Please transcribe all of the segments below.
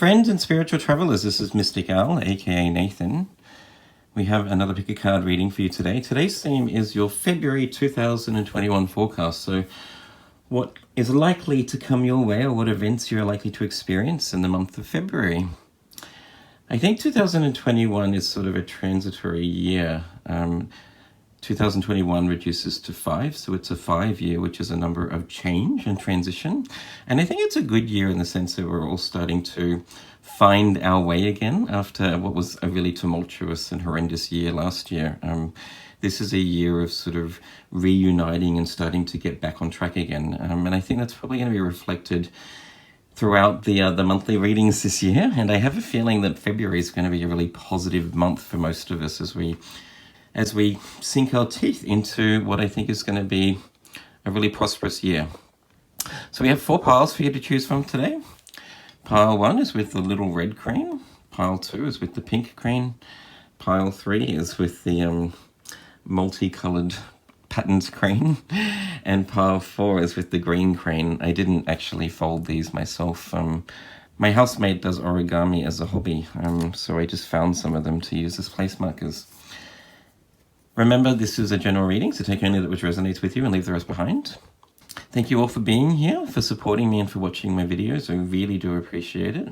friends and spiritual travelers, this is Mystic Owl, aka Nathan. We have another pick a card reading for you today. Today's theme is your February 2021 forecast. So what is likely to come your way, or what events you're likely to experience in the month of February. I think 2021 is sort of a transitory year. 2021 reduces to 5, so it's a 5-year, which is a number of change and transition. And I think it's a good year in the sense that we're all starting to find our way again after what was a really tumultuous and horrendous year last year. This is a year of sort of reuniting and starting to get back on track again. And I think that's probably going to be reflected throughout the monthly readings this year. And I have a feeling that February is going to be a really positive month for most of us as we sink our teeth into what I think is going to be a really prosperous year. So we have 4 piles for you to choose from today. Pile 1 is with the little red crane. Pile 2 is with the pink crane. Pile 3 is with the multicolored patterns crane. And pile 4 is with the green crane. I didn't actually fold these myself. My housemate does origami as a hobby, so I just found some of them to use as place markers. Remember, this is a general reading, so take only that which resonates with you and leave the rest behind. Thank you all for being here, for supporting me, and for watching my videos. I really do appreciate it.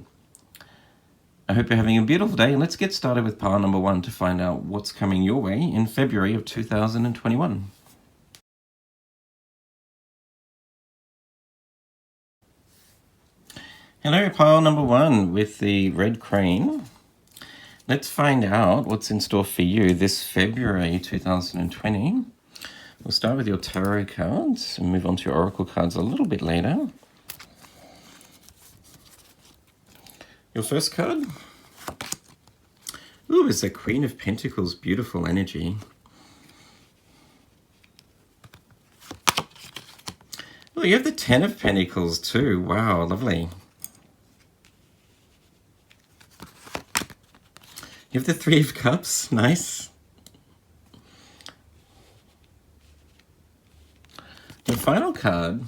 I hope you're having a beautiful day, and let's get started with pile number 1 to find out what's coming your way in February of 2021. Hello, pile number 1 with the red crane. Let's find out what's in store for you this February 2020. We'll start with your tarot cards and move on to your oracle cards a little bit later. Your first card. Ooh, it's the Queen of Pentacles, beautiful energy. Oh, you have the 10 of Pentacles too. Wow, lovely. You have the 3 of Cups, nice. The final card,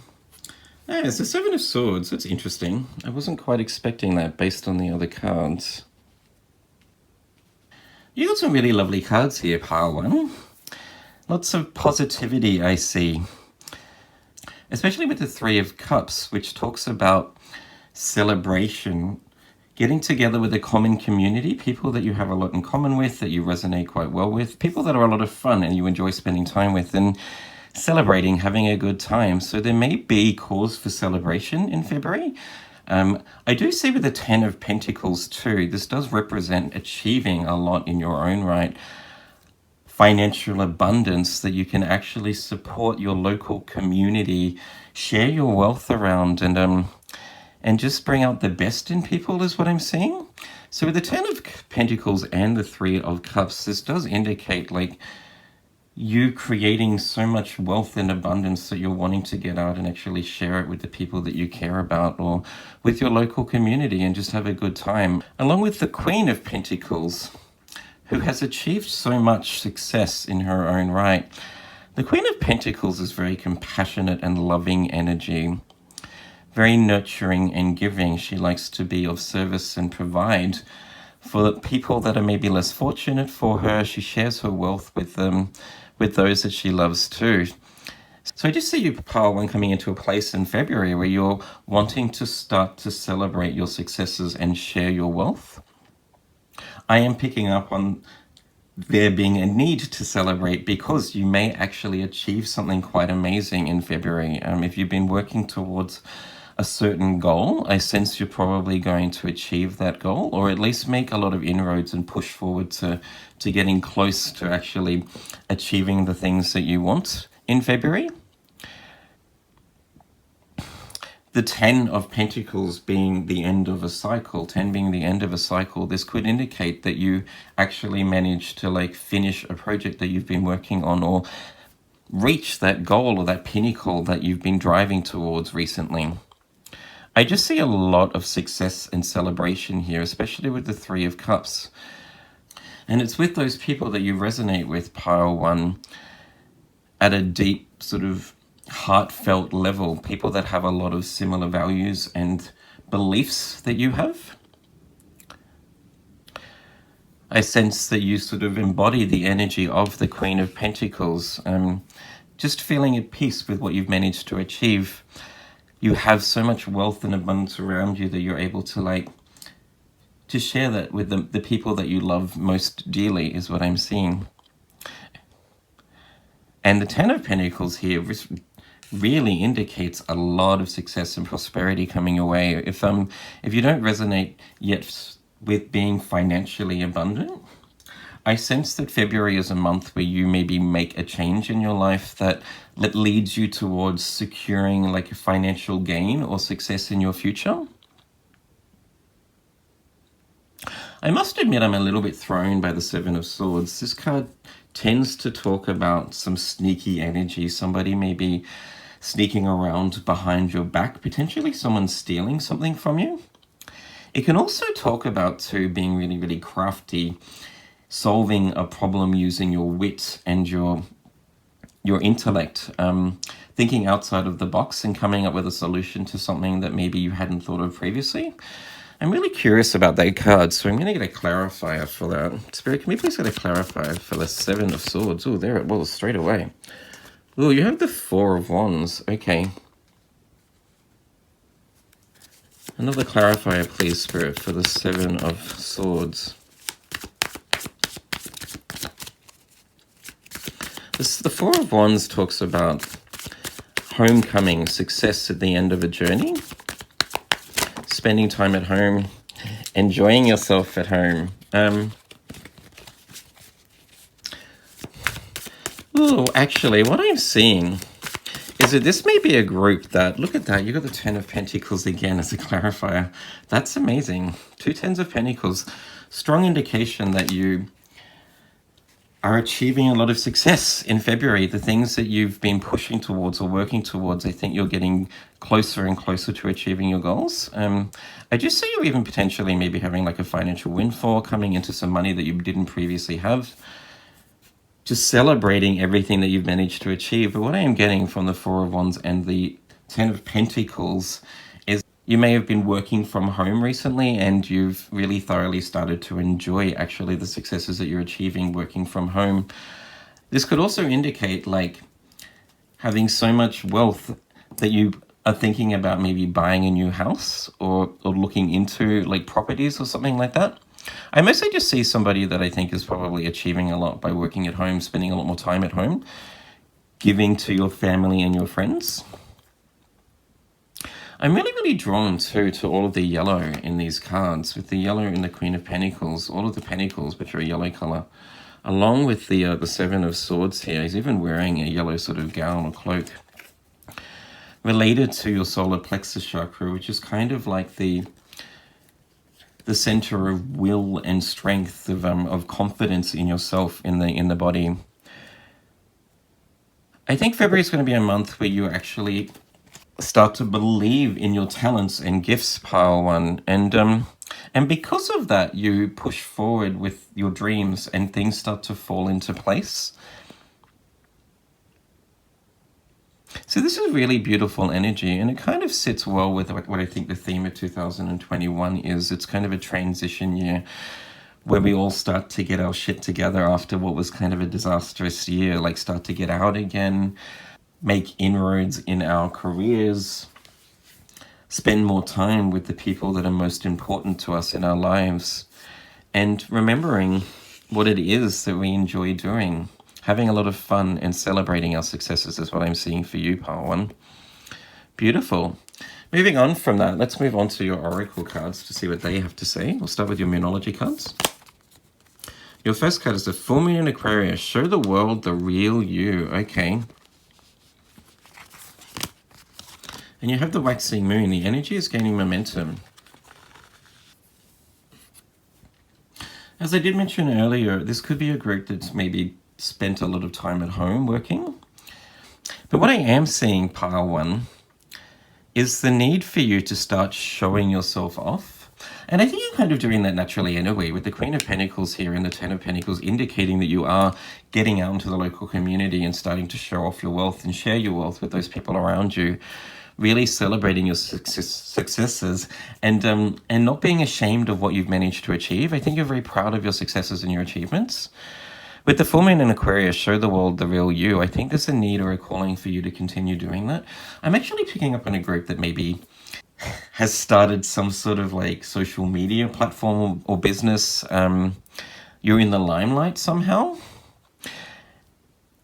it's the 7 of Swords. That's interesting. I wasn't quite expecting that based on the other cards. You got some really lovely cards here, pile 1. Lots of positivity I see. Especially with the 3 of Cups, which talks about celebration. Getting together with a common community, people that you have a lot in common with, that you resonate quite well with, people that are a lot of fun and you enjoy spending time with, and celebrating, having a good time. So there may be cause for celebration in February. I do see with the 10 of Pentacles too, this does represent achieving a lot in your own right. Financial abundance, that you can actually support your local community, share your wealth around, and just bring out the best in people is what I'm seeing. So with the 10 of Pentacles and the 3 of Cups, this does indicate like you creating so much wealth and abundance that you're wanting to get out and actually share it with the people that you care about or with your local community and just have a good time. Along with the Queen of Pentacles, who has achieved so much success in her own right. The Queen of Pentacles is very compassionate and loving energy. Very nurturing and giving. She likes to be of service and provide for people that are maybe less fortunate for her. She shares her wealth with them, with those that she loves too. So I just see you, pile 1, coming into a place in February where you're wanting to start to celebrate your successes and share your wealth. I am picking up on there being a need to celebrate because you may actually achieve something quite amazing in February. If you've been working towards a certain goal, I sense you're probably going to achieve that goal, or at least make a lot of inroads and push forward to getting close to actually achieving the things that you want in February. The 10 of Pentacles being the end of a cycle, 10 being the end of a cycle, this could indicate that you actually managed to like finish a project that you've been working on or reach that goal or that pinnacle that you've been driving towards recently. I just see a lot of success and celebration here, especially with the 3 of Cups. And it's with those people that you resonate with, pile 1, at a deep sort of heartfelt level, people that have a lot of similar values and beliefs that you have. I sense that you sort of embody the energy of the Queen of Pentacles, just feeling at peace with what you've managed to achieve. You have so much wealth and abundance around you that you're able to to share that with the people that you love most dearly, is what I'm seeing. And the Ten of Pentacles here really indicates a lot of success and prosperity coming your way. If you don't resonate yet with being financially abundant, I sense that February is a month where you maybe make a change in your life that leads you towards securing a financial gain or success in your future. I must admit I'm a little bit thrown by the Seven of Swords. This card tends to talk about some sneaky energy. Somebody may be sneaking around behind your back, potentially someone stealing something from you. It can also talk about too being really, really crafty, solving a problem using your wit and your intellect, thinking outside of the box and coming up with a solution to something that maybe you hadn't thought of previously. I'm really curious about that card, so I'm going to get a clarifier for that. Spirit, can we please get a clarifier for the Seven of Swords? Oh, there it was, straight away. Oh, you have the Four of Wands. Okay. Another clarifier, please, Spirit, for the Seven of Swords. The Four of Wands talks about homecoming, success at the end of a journey, spending time at home, enjoying yourself at home. Actually, what I'm seeing is that this may be a group that, look at that, you got the Ten of Pentacles again as a clarifier. That's amazing. Two Tens of Pentacles. Strong indication that you are achieving a lot of success in February. The things that you've been pushing towards or working towards, I think you're getting closer and closer to achieving your goals. I just see you even potentially maybe having a financial windfall, coming into some money that you didn't previously have. Just celebrating everything that you've managed to achieve. But what I am getting from the Four of Wands and the Ten of Pentacles is you may have been working from home recently and you've really thoroughly started to enjoy actually the successes that you're achieving working from home. This could also indicate having so much wealth that you are thinking about maybe buying a new house or looking into properties or something like that. I mostly just see somebody that I think is probably achieving a lot by working at home, spending a lot more time at home, giving to your family and your friends. I'm really, really drawn too to all of the yellow in these cards, with the yellow in the Queen of Pentacles, all of the Pentacles, which are a yellow color, along with the Seven of Swords here. He's even wearing a yellow sort of gown or cloak, related to your solar plexus chakra, which is kind of like the center of will and strength, of confidence in yourself, in the body. I think February is going to be a month where you actually start to believe in your talents and gifts, Pile One, and because of that, you push forward with your dreams and things start to fall into place. So this is really beautiful energy, and it kind of sits well with what I think the theme of 2021 is. It's kind of a transition year where we all start to get our shit together after what was kind of a disastrous year, start to get out again, make inroads in our careers, spend more time with the people that are most important to us in our lives, and remembering what it is that we enjoy doing. Having a lot of fun and celebrating our successes is what I'm seeing for you, Pile One. Beautiful. Moving on from that, let's move on to your oracle cards to see what they have to say. We'll start with your Moonology cards. Your first card is the Full Moon in Aquarius. Show the world the real you. Okay. And you have the Waxing Moon. The energy is gaining momentum. As I did mention earlier, this could be a group that's maybe spent a lot of time at home working. But what I am seeing, Pile One, is the need for you to start showing yourself off. And I think you're kind of doing that naturally anyway, with the Queen of Pentacles here and the Ten of Pentacles indicating that you are getting out into the local community and starting to show off your wealth and share your wealth with those people around you. really celebrating your successes, and not being ashamed of what you've managed to achieve. I think you're very proud of your successes and your achievements. With the full moon in Aquarius, show the world the real you. I think there's a need or a calling for you to continue doing that. I'm actually picking up on a group that maybe has started some sort of like social media platform or business. You're in the limelight somehow.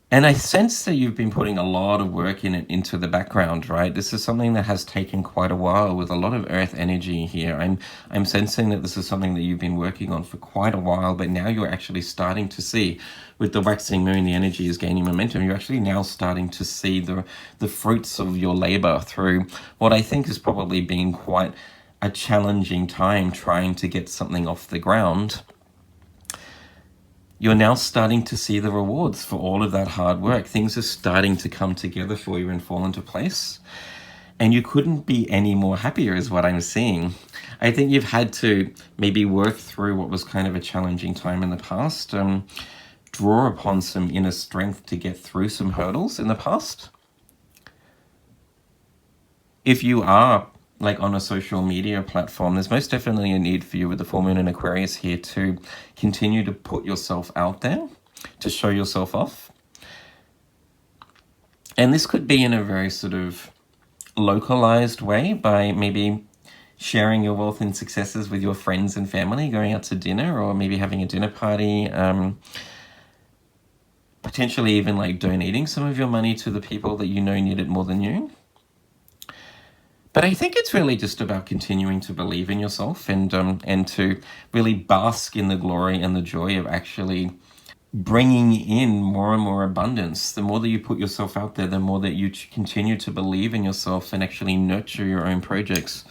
And I sense that you've been putting a lot of work into the background, right? This is something that has taken quite a while with a lot of earth energy here. I'm sensing that this is something that you've been working on for quite a while, but now you're actually starting to see, with the waxing moon, the energy is gaining momentum. You're actually now starting to see the fruits of your labor through what I think has probably been quite a challenging time trying to get something off the ground. You're now starting to see the rewards for all of that hard work. Things are starting to come together for you and fall into place. And you couldn't be any more happier is what I'm seeing. I think you've had to maybe work through what was kind of a challenging time in the past, draw upon some inner strength to get through some hurdles in the past. If you are like on a social media platform, there's most definitely a need for you with the full moon in Aquarius here to continue to put yourself out there, to show yourself off. And this could be in a very sort of localized way by maybe sharing your wealth and successes with your friends and family, going out to dinner, or maybe having a dinner party, potentially even like donating some of your money to the people that you know need it more than you. But I think it's really just about continuing to believe in yourself and to really bask in the glory and the joy of actually bringing in more and more abundance. The more that you put yourself out there, the more that you continue to believe in yourself and actually nurture your own projects,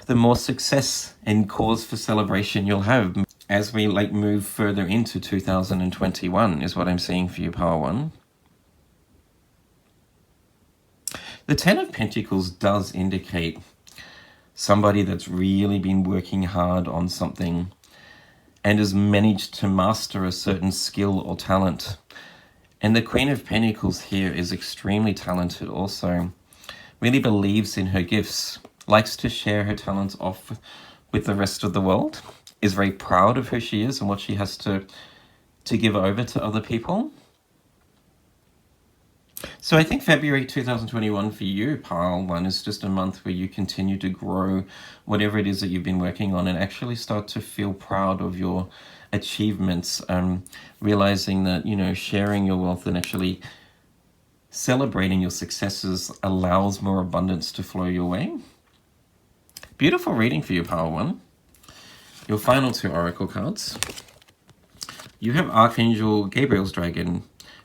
the more success and cause for celebration you'll have as we like move further into 2021 is what I'm seeing for you, Power One. The Ten of Pentacles does indicate somebody that's really been working hard on something and has managed to master a certain skill or talent. And the Queen of Pentacles here is extremely talented also, really believes in her gifts, likes to share her talents off with the rest of the world, is very proud of who she is and what she has to give over to other people. So I think February 2021 for you, Pile 1, is just a month where you continue to grow whatever it is that you've been working on and actually start to feel proud of your achievements, realizing that, you know, sharing your wealth and actually celebrating your successes allows more abundance to flow your way. Beautiful reading for you, Pile 1. Your final two oracle cards. You have Archangel Gabriel's Dragon.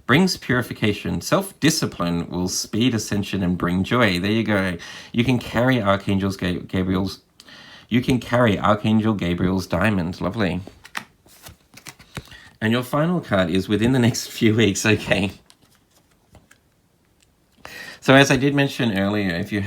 Brings purification. Self-discipline will speed ascension and bring joy. There you go. You can carry Archangel Gabriel's diamond. Lovely. And your final card is within the next few weeks. Okay. So as I did mention earlier, if you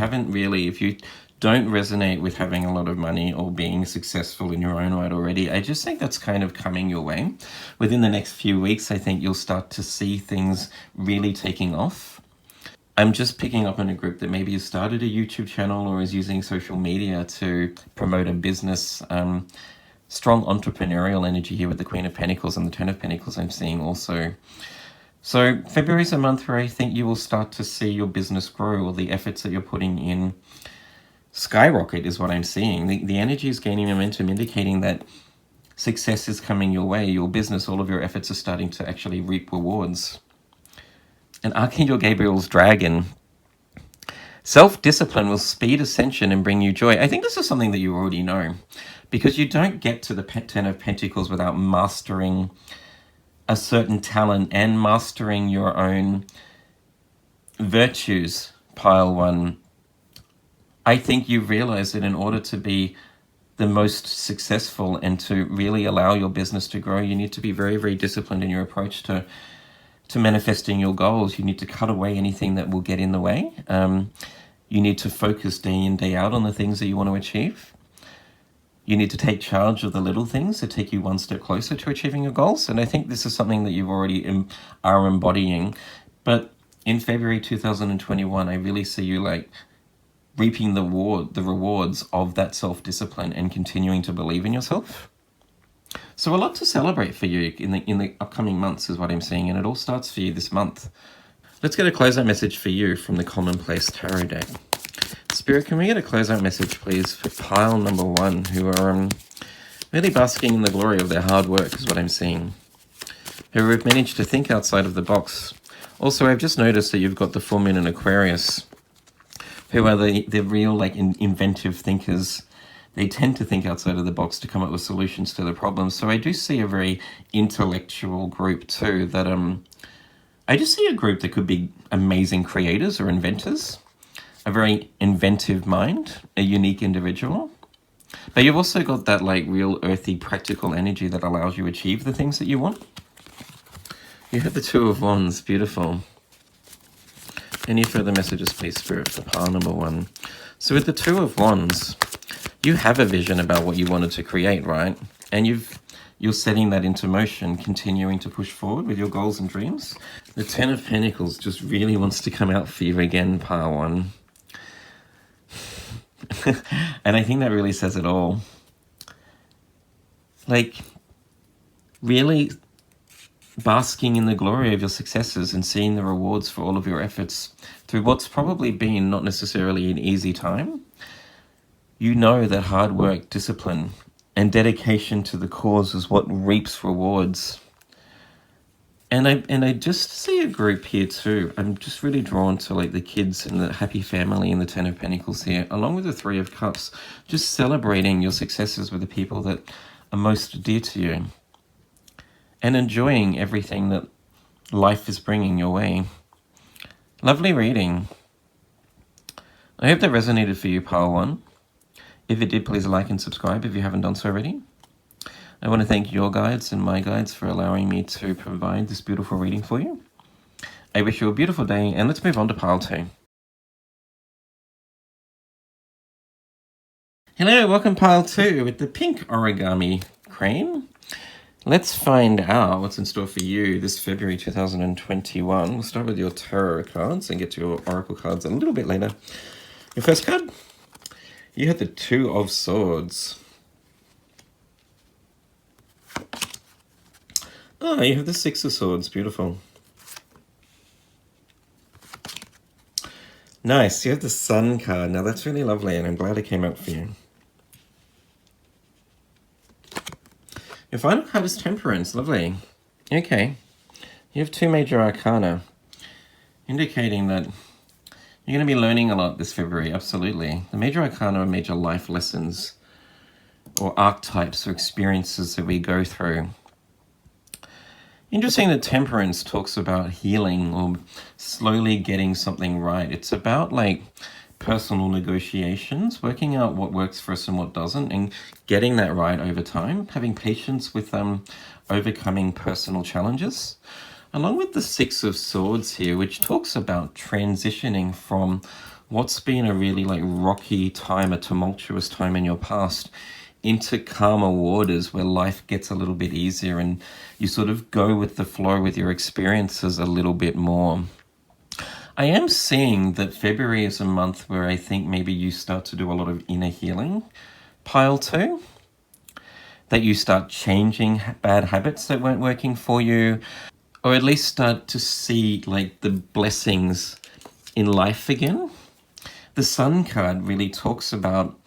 don't resonate with having a lot of money or being successful in your own right already, I just think that's kind of coming your way. Within the next few weeks, I think you'll start to see things really taking off. I'm just picking up on a group that maybe has started a YouTube channel or is using social media to promote a business. Strong entrepreneurial energy here with the Queen of Pentacles and the Ten of Pentacles I'm seeing also. So February is a month where I think you will start to see your business grow, or the efforts that you're putting in skyrocket is what I'm seeing. The energy is gaining momentum, indicating that success is coming your way. Your business, all of your efforts are starting to actually reap rewards. And Archangel Gabriel's Dragon. Self-discipline will speed ascension and bring you joy. I think this is something that you already know, because you don't get to the Ten of Pentacles without mastering a certain talent and mastering your own virtues, Pile 1. I think you realize that in order to be the most successful and to really allow your business to grow, you need to be very, very disciplined in your approach to manifesting your goals. You need to cut away anything that will get in the way. You need to focus day in, day out on the things that you want to achieve. You need to take charge of the little things that take you one step closer to achieving your goals. And I think this is something that you already are embodying. But in February 2021, I really see you like reaping the rewards of that self-discipline and continuing to believe in yourself. So a lot to celebrate for you in the upcoming months is what I'm seeing, and it all starts for you this month. Let's get a closeout message for you from the Commonplace Tarot deck. Spirit, can we get a closeout message, please, for pile number 1, who are really basking in the glory of their hard work, is what I'm seeing. Who have managed to think outside of the box. Also, I've just noticed that you've got the full moon in Aquarius, who are the real, like, inventive thinkers. They tend to think outside of the box to come up with solutions to the problems. So I do see a very intellectual group too, that I just see a group that could be amazing creators or inventors, a very inventive mind, a unique individual. But you've also got that like real earthy, practical energy that allows you to achieve the things that you want. You have the Two of Wands, beautiful. Any further messages, please, Spirit, for pile number 1? So with the Two of Wands, you have a vision about what you wanted to create, right? And you're setting that into motion, continuing to push forward with your goals and dreams. The Ten of Pentacles just really wants to come out for you again, pile 1. And I think that really says it all. Like, really basking in the glory of your successes and seeing the rewards for all of your efforts through what's probably been not necessarily an easy time. You know that hard work, discipline, and dedication to the cause is what reaps rewards. And I just see a group here too. I'm just really drawn to like the kids and the happy family and the Ten of Pentacles here, along with the Three of Cups, just celebrating your successes with the people that are most dear to you and enjoying everything that life is bringing your way. Lovely reading. I hope that resonated for you, pile 1. If it did, please like and subscribe if you haven't done so already. I want to thank your guides and my guides for allowing me to provide this beautiful reading for you. I wish you a beautiful day, and let's move on to pile 2. Hello, welcome pile 2 with the pink origami crane. Let's find out what's in store for you this February 2021. We'll start with your tarot cards and get to your oracle cards a little bit later. Your first card, you have the Two of Swords. Oh, you have the Six of Swords. Beautiful. Nice. You have the Sun card. Now, that's really lovely, and I'm glad it came out for you. Your final card is Temperance. Lovely. Okay. You have 2 major arcana, indicating that you're going to be learning a lot this February. Absolutely. The major arcana are major life lessons or archetypes or experiences that we go through. Interesting that Temperance talks about healing or slowly getting something right. It's about like personal negotiations, working out what works for us and what doesn't, and getting that right over time, having patience with overcoming personal challenges. Along with the Six of Swords here, which talks about transitioning from what's been a really like rocky time, a tumultuous time in your past, into calmer waters where life gets a little bit easier and you sort of go with the flow with your experiences a little bit more. I am seeing that February is a month where I think maybe you start to do a lot of inner healing, pile 2. That you start changing bad habits that weren't working for you, or at least start to see like the blessings in life again. The Sun card really talks about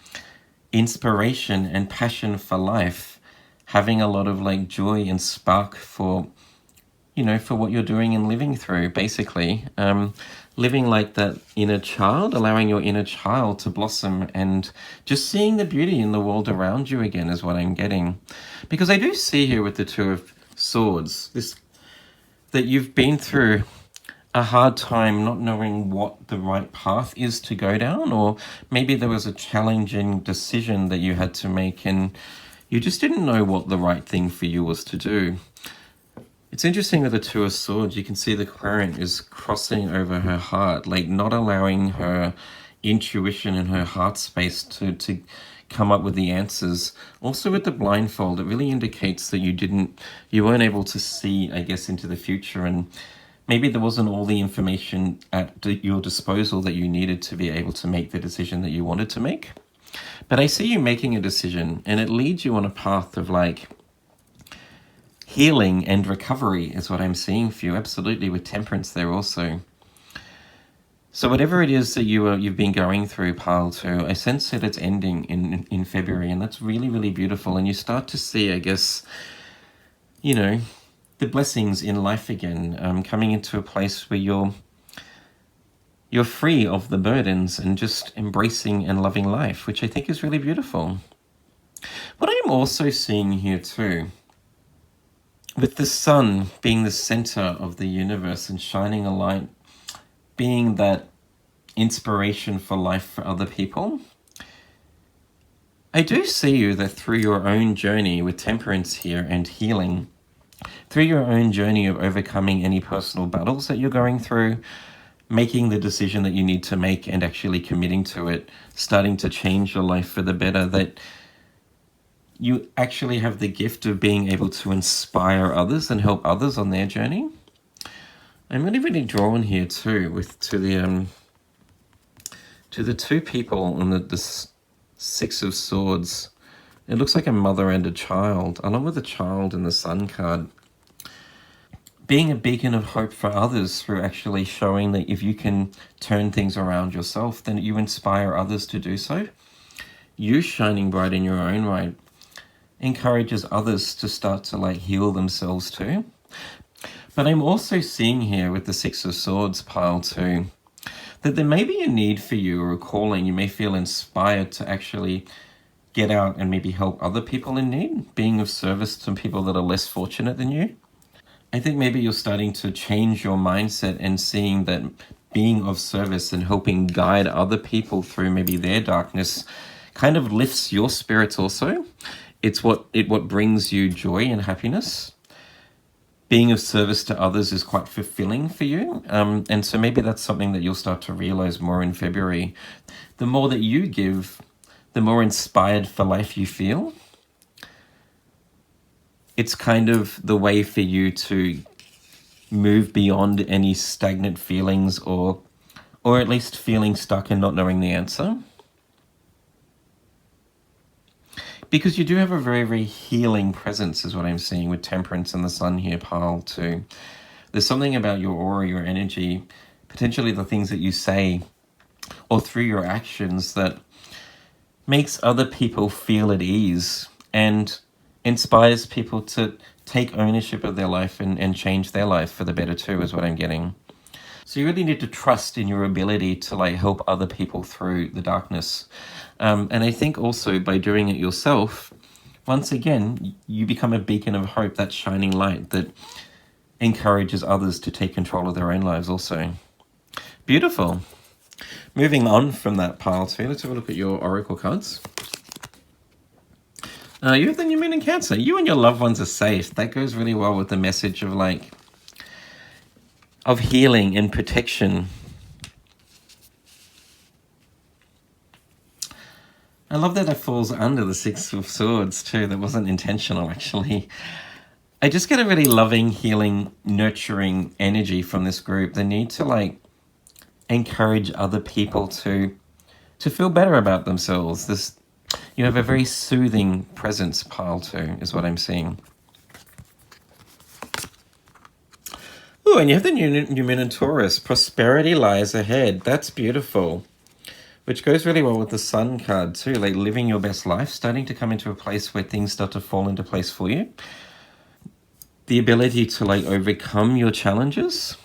inspiration and passion for life, having a lot of like joy and spark for, you know, for what you're doing and living through, basically. Living like that inner child, allowing your inner child to blossom and just seeing the beauty in the world around you again is what I'm getting. Because I do see here with the Two of Swords, that you've been through a hard time not knowing what the right path is to go down, or maybe there was a challenging decision that you had to make and you just didn't know what the right thing for you was to do. It's interesting with the Two of Swords, you can see the current is crossing over her heart, like not allowing her intuition and her heart space to come up with the answers. Also with the blindfold, it really indicates that you weren't able to see, I guess, into the future, and maybe there wasn't all the information at your disposal that you needed to be able to make the decision that you wanted to make. But I see you making a decision, and it leads you on a path of like healing and recovery is what I'm seeing for you. Absolutely, with temperance there also. So whatever it is that you've been going through, pile 2, I sense that it's ending in February, and that's really, really beautiful. And you start to see, I guess, you know, the blessings in life again, coming into a place where you're free of the burdens and just embracing and loving life, which I think is really beautiful. What I'm also seeing here too, with the sun being the center of the universe and shining a light, being that inspiration for life for other people, I do see you that through your own journey with temperance here and healing, through your own journey of overcoming any personal battles that you're going through, making the decision that you need to make and actually committing to it, starting to change your life for the better, that you actually have the gift of being able to inspire others and help others on their journey. I'm really, really drawn here too to the two people on the Six of Swords. It looks like a mother and a child, along with the child in the Sun card. Being a beacon of hope for others through actually showing that if you can turn things around yourself, then you inspire others to do so. You shining bright in your own right encourages others to start to like heal themselves too. But I'm also seeing here with the Six of Swords, pile 2, that there may be a need for you or a calling. You may feel inspired to actually get out and maybe help other people in need, being of service to people that are less fortunate than you. I think maybe you're starting to change your mindset and seeing that being of service and helping guide other people through maybe their darkness kind of lifts your spirits also. It's what brings you joy and happiness. Being of service to others is quite fulfilling for you. And so maybe that's something that you'll start to realize more in February. The more that you give, the more inspired for life you feel. It's kind of the way for you to move beyond any stagnant feelings or at least feeling stuck and not knowing the answer. Because you do have a very, very healing presence is what I'm seeing with temperance and the sun here, pile 2. There's something about your aura, your energy, potentially the things that you say or through your actions that makes other people feel at ease and inspires people to take ownership of their life and change their life for the better too, is what I'm getting. So you really need to trust in your ability to like help other people through the darkness. And I think also by doing it yourself, once again, you become a beacon of hope, that shining light that encourages others to take control of their own lives also. Beautiful. Moving on from that, pile 2, let's have a look at your oracle cards. You have the new moon in Cancer. You and your loved ones are safe. That goes really well with the message of like, of healing and protection. I love that it falls under the Six of Swords too. That wasn't intentional actually. I just get a really loving, healing, nurturing energy from this group. The need to like encourage other people to feel better about themselves. You have a very soothing presence, pile 2, is what I'm seeing. Ooh, and you have the new moon in Taurus. Prosperity lies ahead. That's beautiful. Which goes really well with the sun card too, like living your best life, starting to come into a place where things start to fall into place for you. The ability to like overcome your challenges.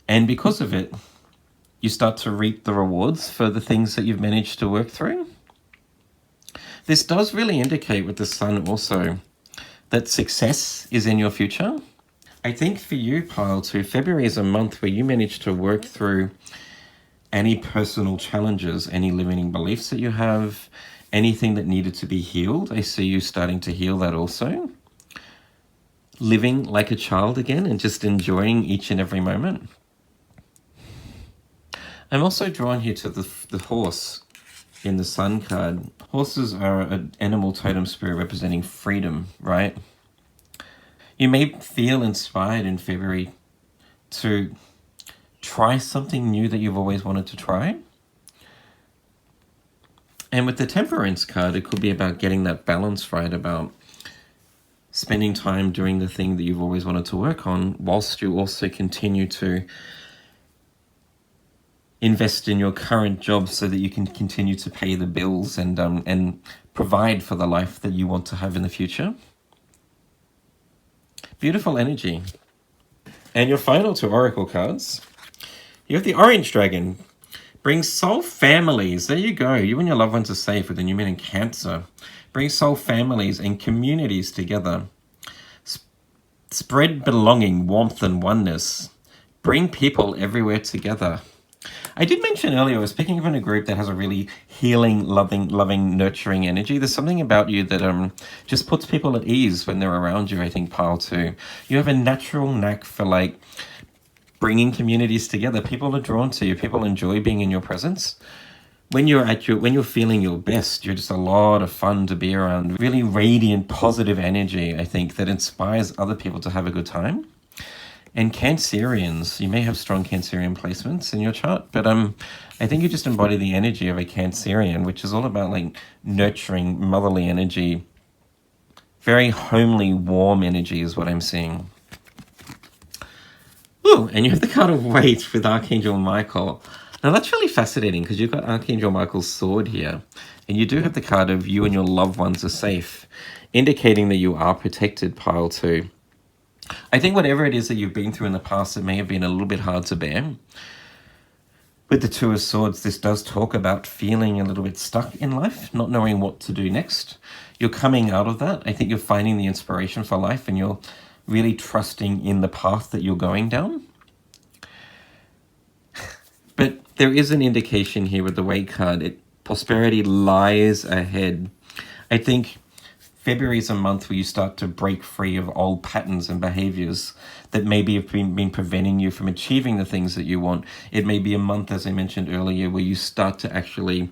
And because of it, you start to reap the rewards for the things that you've managed to work through. This does really indicate with the sun also that success is in your future. I think for you, pile 2, February is a month where you manage to work through any personal challenges, any limiting beliefs that you have, anything that needed to be healed. I see you starting to heal that also. Living like a child again and just enjoying each and every moment. I'm also drawn here to the horse in the sun card. Horses are an animal totem spirit representing freedom, right? You may feel inspired in February to try something new that you've always wanted to try. And with the Temperance card, it could be about getting that balance right, about spending time doing the thing that you've always wanted to work on, whilst you also continue to invest in your current job so that you can continue to pay the bills and provide for the life that you want to have in the future. Beautiful energy. And your final two oracle cards, you have the Orange Dragon. Bring soul families. There you go. You and your loved ones are safe with the new moon in Cancer. Bring soul families and communities together. Spread belonging, warmth, and oneness. Bring people everywhere together. I did mention earlier, I was picking up in a group that has a really healing, loving, nurturing energy. There's something about you that just puts people at ease when they're around you, I think, Pile 2. You have a natural knack for, like, bringing communities together. People are drawn to you. People enjoy being in your presence. When you're feeling your best, you're just a lot of fun to be around. Really radiant, positive energy, I think, that inspires other people to have a good time. And Cancerians, you may have strong Cancerian placements in your chart, but I think you just embody the energy of a Cancerian, which is all about, like, nurturing, motherly energy. Very homely, warm energy is what I'm seeing. Ooh, and you have the card of Weight with Archangel Michael. Now that's really fascinating because you've got Archangel Michael's sword here, and you do have the card of you and your loved ones are safe, indicating that you are protected, Pile 2. I think whatever it is that you've been through in the past, it may have been a little bit hard to bear. With the Two of Swords, this does talk about feeling a little bit stuck in life, not knowing what to do next. You're coming out of that. I think you're finding the inspiration for life, and you're really trusting in the path that you're going down. But there is an indication here with the Weight card. Prosperity lies ahead. I think February is a month where you start to break free of old patterns and behaviors that maybe have been preventing you from achieving the things that you want. It may be a month, as I mentioned earlier, where you start to actually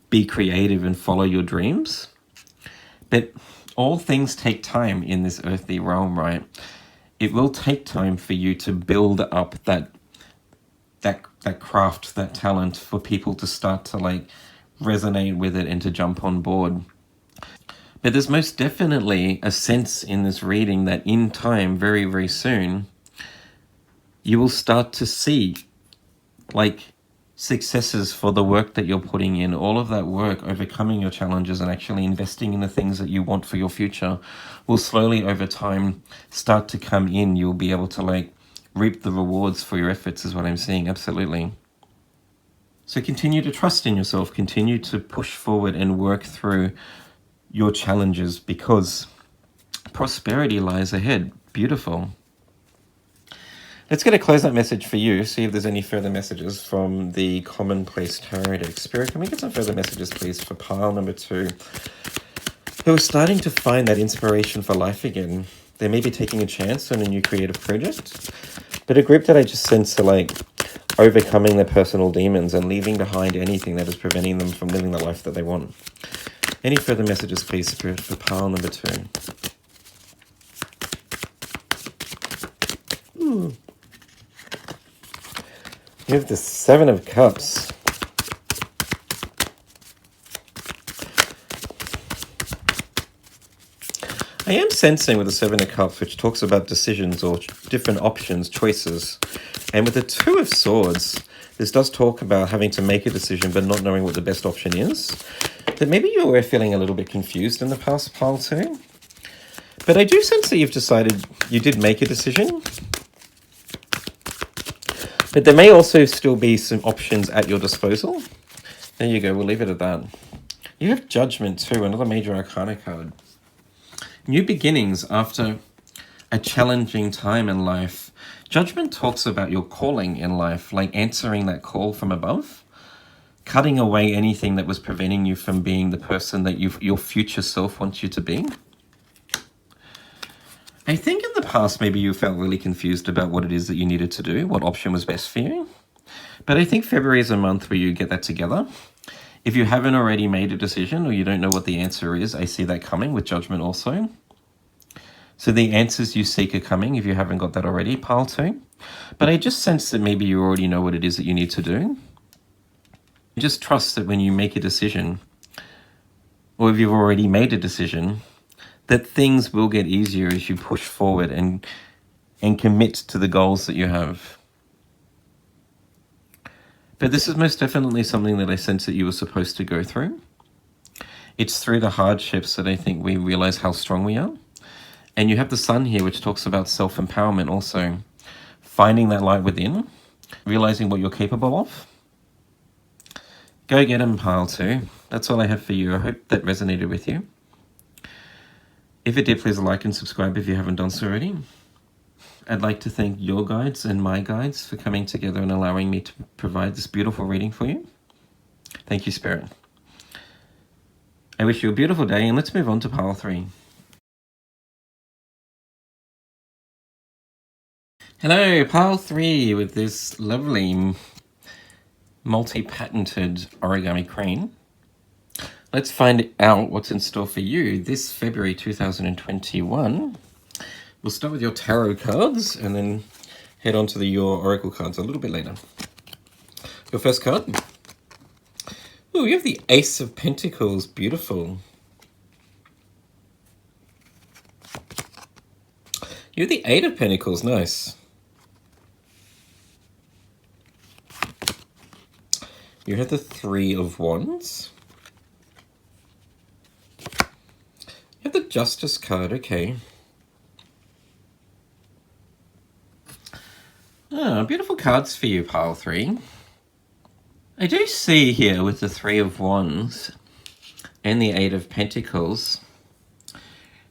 be creative and follow your dreams. But all things take time in this earthly realm, right? It will take time for you to build up that craft, that talent, for people to start to, like, resonate with it and to jump on board. But there's most definitely a sense in this reading that in time, very, very soon, you will start to see, like, successes for the work that you're putting in. All of that work, overcoming your challenges and actually investing in the things that you want for your future, will slowly over time start to come in. You'll be able to, like, reap the rewards for your efforts, is what I'm seeing. Absolutely. So continue to trust in yourself, continue to push forward and work through your challenges, because prosperity lies ahead. Beautiful. Let's get a close-out message for you, see if there's any further messages from the Commonplace Tarot deck. Spirit, can we get some further messages, please, for pile number 2, who are starting to find that inspiration for life again. They may be taking a chance on a new creative project, but a group that I just sense are, like, overcoming their personal demons and leaving behind anything that is preventing them from living the life that they want. Any further messages, please, Spirit, for pile number 2? Ooh. You have the Seven of Cups. I am sensing with the Seven of Cups, which talks about decisions or different options, choices. And with the Two of Swords, this does talk about having to make a decision but not knowing what the best option is. That maybe you were feeling a little bit confused in the past, pile 2. But I do sense that you've decided you did make a decision. But there may also still be some options at your disposal. There you go, we'll leave it at that. You have Judgment too, another major arcana card. New beginnings after a challenging time in life. Judgment talks about your calling in life, like answering that call from above. Cutting away anything that was preventing you from being the person that your future self wants you to be. I think in the past maybe you felt really confused about what it is that you needed to do, what option was best for you. But I think February is a month where you get that together. If you haven't already made a decision or you don't know what the answer is, I see that coming with Judgment also. So the answers you seek are coming if you haven't got that already, pile 2. But I just sense that maybe you already know what it is that you need to do. Just trust that when you make a decision, or if you've already made a decision, that things will get easier as you push forward and commit to the goals that you have. But this is most definitely something that I sense that you were supposed to go through. It's through the hardships that I think we realize how strong we are. And you have the sun here, which talks about self-empowerment also. Finding that light within, realizing what you're capable of. Go get them, pile 2. That's all I have for you. I hope that resonated with you. If it did, please like and subscribe if you haven't done so already. I'd like to thank your guides and my guides for coming together and allowing me to provide this beautiful reading for you. Thank you, Spirit. I wish you a beautiful day, and let's move on to pile 3. Hello, pile 3 with this lovely multi-patented origami crane. Let's find out what's in store for you this February 2021. We'll start with your tarot cards and then head on to your oracle cards a little bit later. Your first card. Oh, you have the Ace of Pentacles. Beautiful. You have the 8 of Pentacles. Nice. You have the 3 of Wands. You have the Justice card. Okay. Beautiful cards for you, pile 3. I do see here with the 3 of Wands and the 8 of Pentacles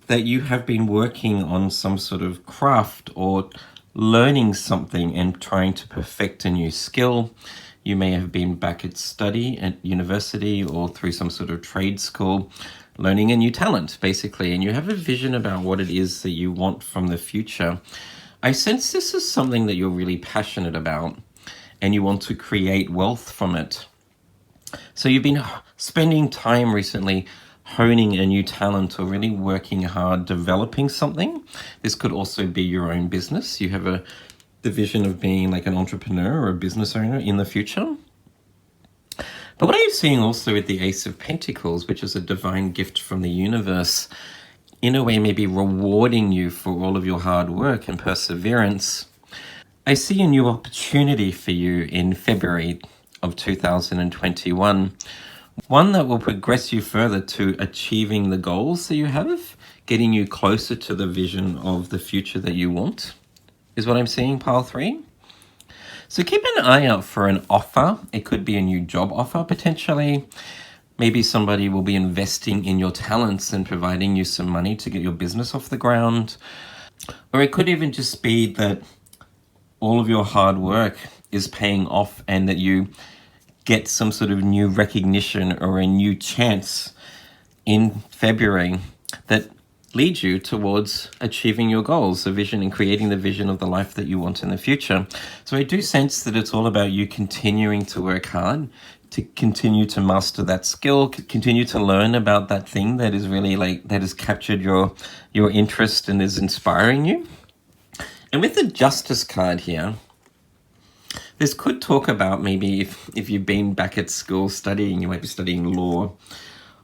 that you have been working on some sort of craft or learning something and trying to perfect a new skill. You may have been back at study at university or through some sort of trade school, learning a new talent, basically, and you have a vision about what it is that you want from the future. I sense this is something that you're really passionate about and you want to create wealth from it. So you've been spending time recently honing a new talent or really working hard developing something. This could also be your own business. You have the vision of being like an entrepreneur or a business owner in the future. But what are you seeing also with the Ace of Pentacles, which is a divine gift from the universe, in a way maybe rewarding you for all of your hard work and perseverance. I see a new opportunity for you in February of 2021, one that will progress you further to achieving the goals that you have, getting you closer to the vision of the future that you want, is what I'm seeing, pile 3. So keep an eye out for an offer. It could be a new job offer, potentially. Maybe somebody will be investing in your talents and providing you some money to get your business off the ground. Or it could even just be that all of your hard work is paying off and that you get some sort of new recognition or a new chance in February that leads you towards achieving your goals, the vision, and creating the vision of the life that you want in the future. So I do sense that it's all about you continuing to work hard, to continue to master that skill, continue to learn about that thing that is really that has captured your interest and is inspiring you. And with the Justice card here, this could talk about maybe if you've been back at school studying, you might be studying law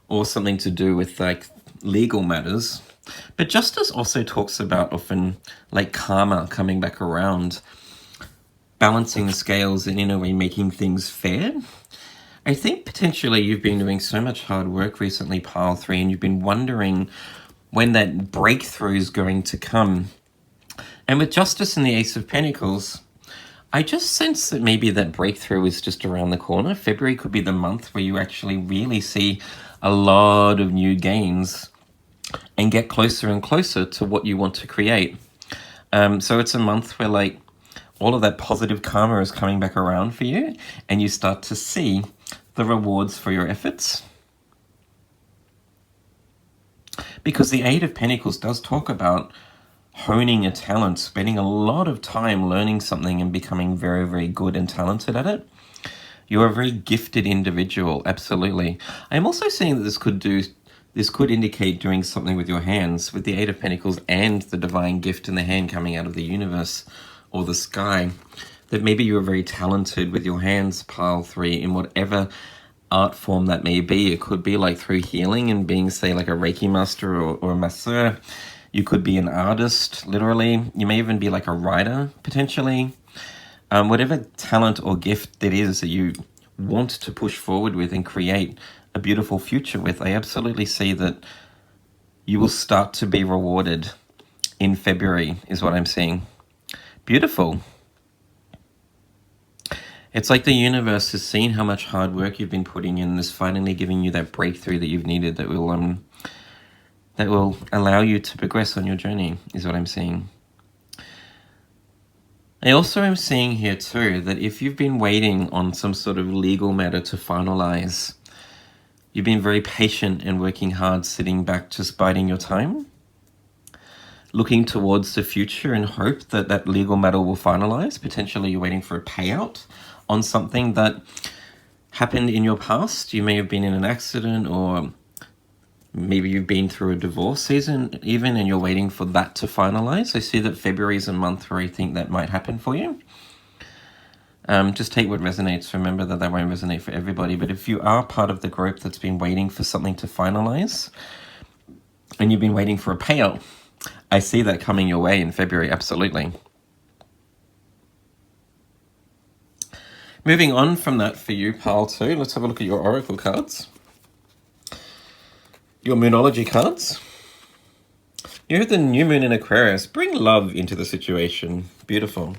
or something to do with legal matters. But justice also talks about often karma coming back around, balancing the scales and in a way making things fair. I think potentially you've been doing so much hard work recently, pile 3, and you've been wondering when that breakthrough is going to come. And with Justice and the Ace of Pentacles, I just sense that maybe that breakthrough is just around the corner. February could be the month where you actually really see a lot of new gains and get closer and closer to what you want to create. So it's a month where all of that positive karma is coming back around for you and you start to see the rewards for your efforts. Because the 8 of Pentacles does talk about honing a talent, spending a lot of time learning something and becoming very, very good and talented at it. You're a very gifted individual, absolutely. I'm also seeing that this could indicate doing something with your hands, with the Eight of Pentacles and the divine gift in the hand coming out of the universe or the sky, that maybe you're very talented with your hands, pile 3, in whatever art form that may be. It could be like through healing and being, say, like a Reiki master or a masseur. You could be an artist, literally. You may even be like a writer, potentially. Whatever talent or gift it is that you want to push forward with and create a beautiful future with, I absolutely see that you will start to be rewarded in February, is what I'm seeing. Beautiful. It's like the universe has seen how much hard work you've been putting in and is finally giving you that breakthrough that you've needed that will allow you to progress on your journey, is what I'm seeing. I also am seeing here too that if you've been waiting on some sort of legal matter to finalize, you've been very patient and working hard, sitting back, just biding your time, looking towards the future in hope that that legal matter will finalize. Potentially you're waiting for a payout on something that happened in your past. You may have been in an accident, or maybe you've been through a divorce season even, and you're waiting for that to finalize. I see that February is a month where I think that might happen for you. Just take what resonates. Remember that that won't resonate for everybody, but if you are part of the group that's been waiting for something to finalize and you've been waiting for a payout, I see that coming your way in February, absolutely. Moving on from that for you, pile 2, let's have a look at your oracle cards. Your Moonology cards. You have the new moon in Aquarius. Bring love into the situation. Beautiful.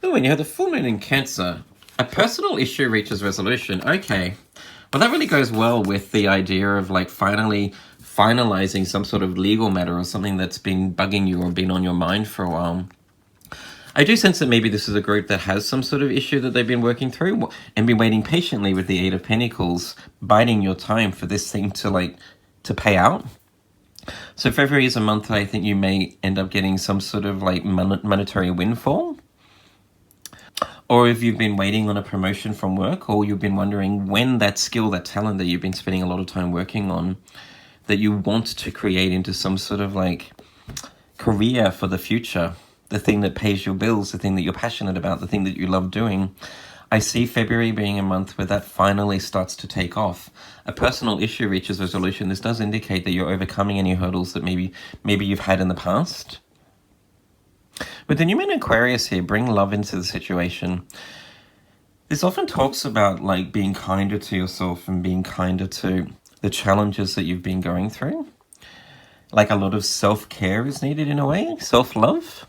Oh, and you have the full moon in Cancer. A personal issue reaches resolution. Okay. Well, that really goes well with the idea of like finalizing some sort of legal matter or something that's been bugging you or been on your mind for a while. I do sense that maybe this is a group that has some sort of issue that they've been working through and been waiting patiently with the Eight of Pentacles, biding your time for this thing to pay out. So February is a month that I think you may end up getting some sort of like monetary windfall. Or if you've been waiting on a promotion from work, or you've been wondering when that skill, that talent that you've been spending a lot of time working on, that you want to create into some sort of like career for the future, the thing that pays your bills, the thing that you're passionate about, the thing that you love doing. I see February being a month where that finally starts to take off. A personal issue reaches resolution. This does indicate that you're overcoming any hurdles that maybe you've had in the past. With the new moon in Aquarius here, bring love into the situation. This often talks about like being kinder to yourself and being kinder to the challenges that you've been going through. Like a lot of self-care is needed in a way, self-love.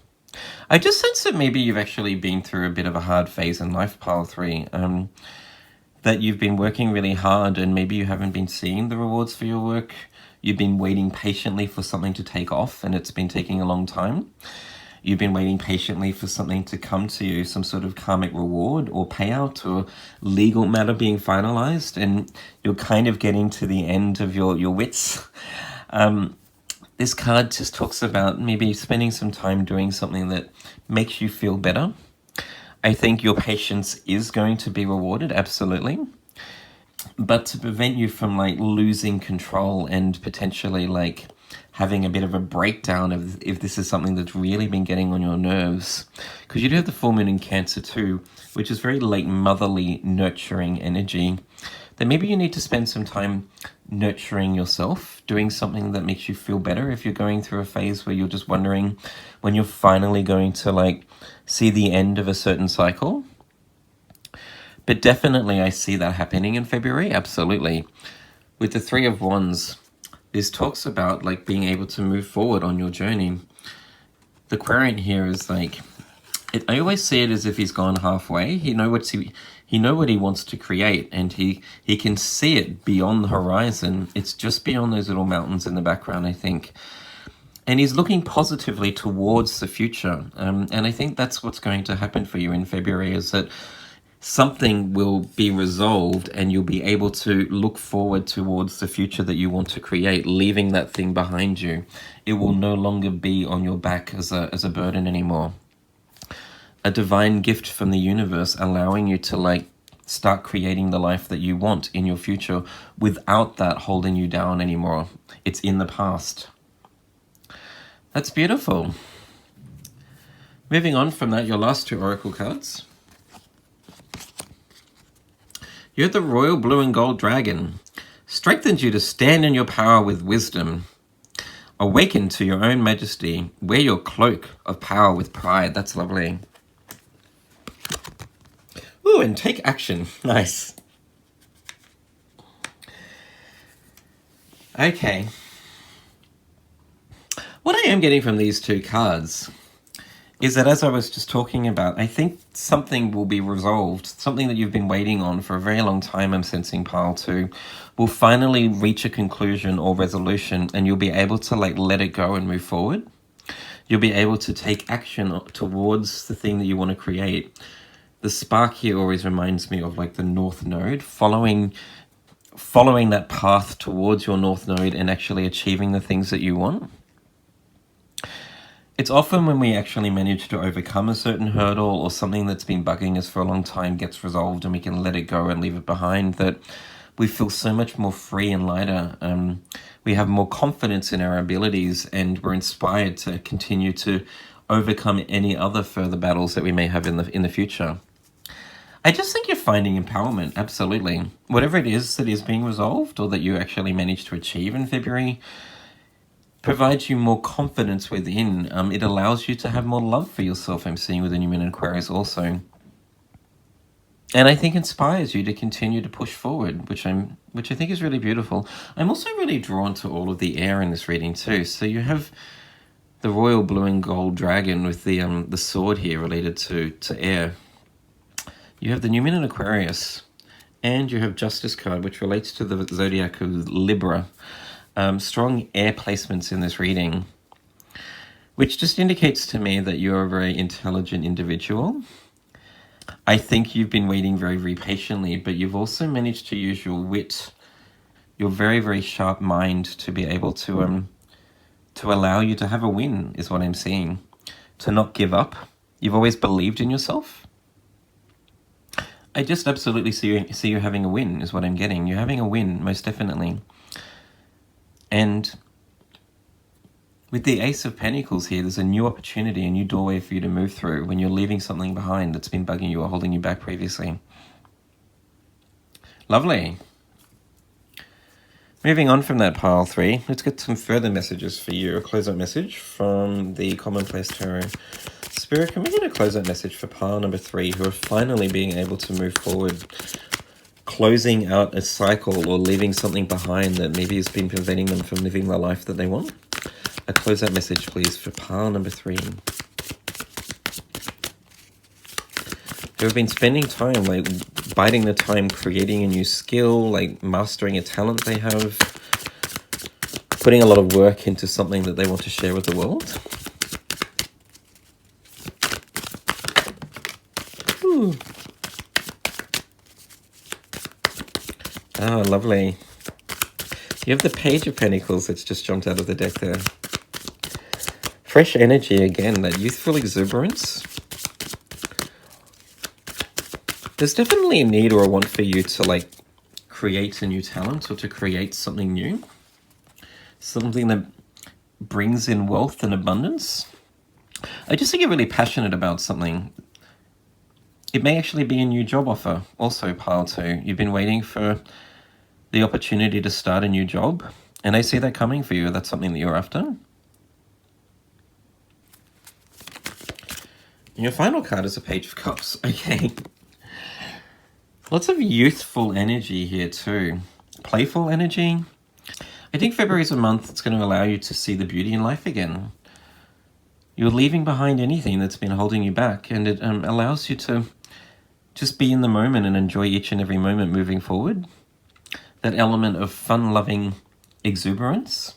I just sense that maybe you've actually been through a bit of a hard phase in life, pile 3, that you've been working really hard and maybe you haven't been seeing the rewards for your work. You've been waiting patiently for something to take off and it's been taking a long time. You've been waiting patiently for something to come to you, some sort of karmic reward or payout or legal matter being finalized, and you're kind of getting to the end of your wits. This card just talks about maybe spending some time doing something that makes you feel better. I think your patience is going to be rewarded, absolutely. But to prevent you from like losing control and potentially like having a bit of a breakdown if this is something that's really been getting on your nerves, because you do have the full moon in Cancer too, which is very like motherly, nurturing energy, that maybe you need to spend some time nurturing yourself, doing something that makes you feel better if you're going through a phase where you're just wondering when you're finally going to like see the end of a certain cycle. But definitely I see that happening in February, absolutely. With the Three of Wands, this talks about like being able to move forward on your journey. The Aquarian here is like, I always see it as if he's gone halfway. He know what he wants to create, and he can see it beyond the horizon. It's just beyond those little mountains in the background, I think. And he's looking positively towards the future. And I think that's what's going to happen for you in February, is that something will be resolved and you'll be able to look forward towards the future that you want to create, leaving that thing behind you. It will no longer be on your back as a burden anymore. A divine gift from the universe allowing you to like start creating the life that you want in your future without that holding you down anymore. It's in the past. That's beautiful. Moving on from that, your last two oracle cards. You have the Royal Blue and Gold Dragon. Strengthens you to stand in your power with wisdom. Awaken to your own majesty. Wear your cloak of power with pride. That's lovely. Ooh, and take action. Nice. Okay. What I am getting from these two cards is that, as I was just talking about, I think something will be resolved. Something that you've been waiting on for a very long time, I'm sensing, pile 2, will finally reach a conclusion or resolution, and you'll be able to let it go and move forward. You'll be able to take action towards the thing that you want to create. The spark here always reminds me of the North Node, following that path towards your North Node and actually achieving the things that you want. It's often when we actually manage to overcome a certain hurdle or something that's been bugging us for a long time gets resolved and we can let it go and leave it behind, that we feel so much more free and lighter. We have more confidence in our abilities, and we're inspired to continue to overcome any other further battles that we may have in the future. I just think you're finding empowerment, absolutely. Whatever it is that is being resolved or that you actually managed to achieve in February provides you more confidence within. It allows you to have more love for yourself, I'm seeing with the New Moon in Aquarius also. And I think inspires you to continue to push forward, which I think is really beautiful. I'm also really drawn to all of the air in this reading too. So you have the Royal Blue and Gold Dragon with the sword here related to air. You have the New Moon in Aquarius, and you have Justice card, which relates to the zodiac of Libra. Strong air placements in this reading, which just indicates to me that you're a very intelligent individual. I think you've been waiting very, very patiently, but you've also managed to use your wit, your very, very sharp mind to be able to allow you to have a win, is what I'm seeing. To not give up. You've always believed in yourself. I just absolutely see you having a win, is what I'm getting. You're having a win, most definitely. And with the Ace of Pentacles here, there's a new opportunity, a new doorway for you to move through when you're leaving something behind that's been bugging you or holding you back previously. Lovely. Moving on from that, pile 3, let's get some further messages for you. A close-up message from the Commonplace Tarot. Spirit, can we get a close-up message for pile number 3, who are finally being able to move forward, closing out a cycle or leaving something behind that maybe has been preventing them from living the life that they want? A close-out message, please, for pile number 3. Who have been spending time, biding the time, creating a new skill, mastering a talent they have, putting a lot of work into something that they want to share with the world. Ooh. Oh, lovely. You have the Page of Pentacles that's just jumped out of the deck there. Fresh energy again, that youthful exuberance. There's definitely a need or a want for you to create a new talent or to create something new. Something that brings in wealth and abundance. I just think you're really passionate about something. It may actually be a new job offer, also pile 2. You've been waiting for the opportunity to start a new job, and I see that coming for you. That's something that you're after. And your final card is a Page of Cups. Okay. Lots of youthful energy here too. Playful energy. I think February is a month that's going to allow you to see the beauty in life again. You're leaving behind anything that's been holding you back, and it allows you to just be in the moment and enjoy each and every moment moving forward. That element of fun-loving exuberance.